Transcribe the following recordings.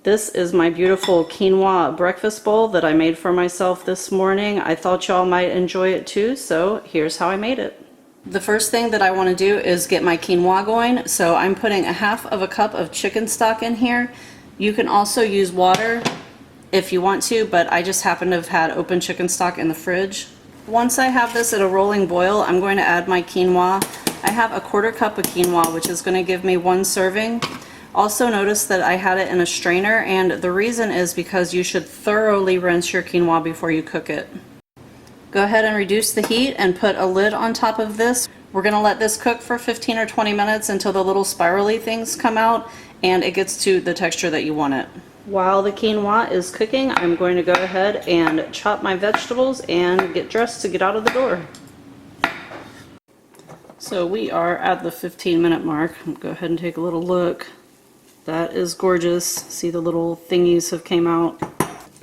This is my beautiful quinoa breakfast bowl that I made for myself this morning. I thought y'all might enjoy it too, so here's how I made it. The first thing that I want to do is get my quinoa going, so I'm putting a half of a cup of chicken stock in here. You can also use water if you want to, but I just happen to have had open chicken stock in the fridge. Once I have this at a rolling boil, I'm going to add my quinoa. I have a 1/4 cup of quinoa, which is going to give me 1 serving. Also notice that I had it in a strainer, and the reason is because you should thoroughly rinse your quinoa before you cook it. Go ahead and reduce the heat and put a lid on top of this. We're going to let this cook for 15 or 20 minutes until the little spirally things come out and it gets to the texture that you want it. While the quinoa is cooking, I'm going to go ahead and chop my vegetables and get dressed to get out of the door. So we are at the 15-minute mark. I'll go ahead and take a little look. That is gorgeous. See, the little thingies have came out.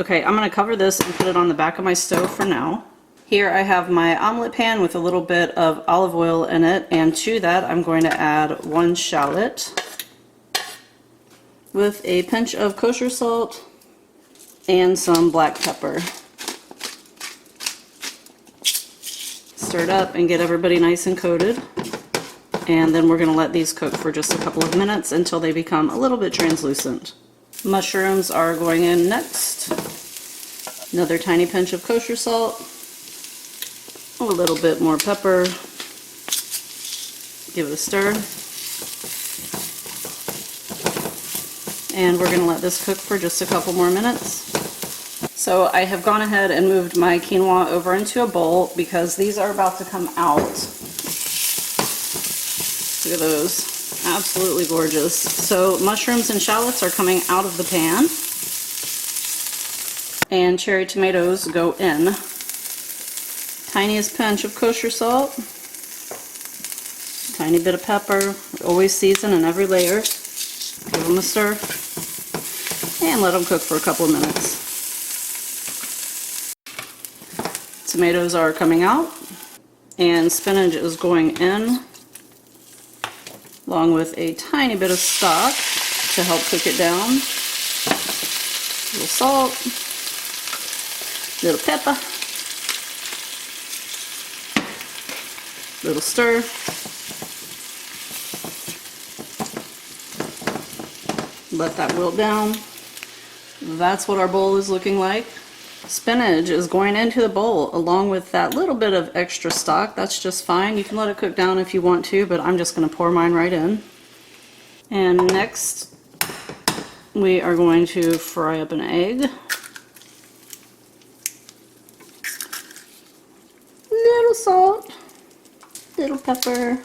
Okay, I'm going to cover this and put it on the back of my stove for now. Here I have my omelet pan with a little bit of olive oil in it, and to that I'm going to add 1 shallot with a pinch of kosher salt and some black pepper. Stir it up and get everybody nice and coated. And then we're going to let these cook for just a couple of minutes until they become a little bit translucent. Mushrooms are going in next. Another tiny pinch of kosher salt. A little bit more pepper. Give it a stir. And we're going to let this cook for just a couple more minutes. So I have gone ahead and moved my quinoa over into a bowl because these are about to come out. Look at those, absolutely gorgeous. So mushrooms and shallots are coming out of the pan, and cherry tomatoes go in. Tiniest pinch of kosher salt, tiny bit of pepper, always season in every layer. Give them a stir, and let them cook for a couple of minutes. Tomatoes are coming out, and spinach is going in, along with a tiny bit of stock to help cook it down. A little salt, little pepper, little stir. Let that wilt down. That's what our bowl is looking like. Spinach is going into the bowl along with that little bit of extra stock. That's just fine. You can let it cook down if you want to, but I'm just going to pour mine right in. And next we are going to fry up an egg. Little salt, little pepper.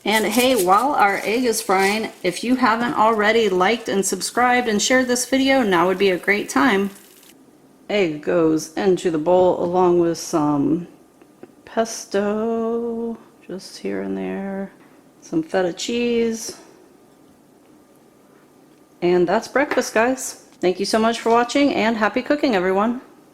And hey, while our egg is frying, if you haven't already liked and subscribed and shared this video, now would be a great time. Egg goes into the bowl along with some pesto, just here and there, some feta cheese. And that's breakfast, guys. Thank you so much for watching, and happy cooking, everyone.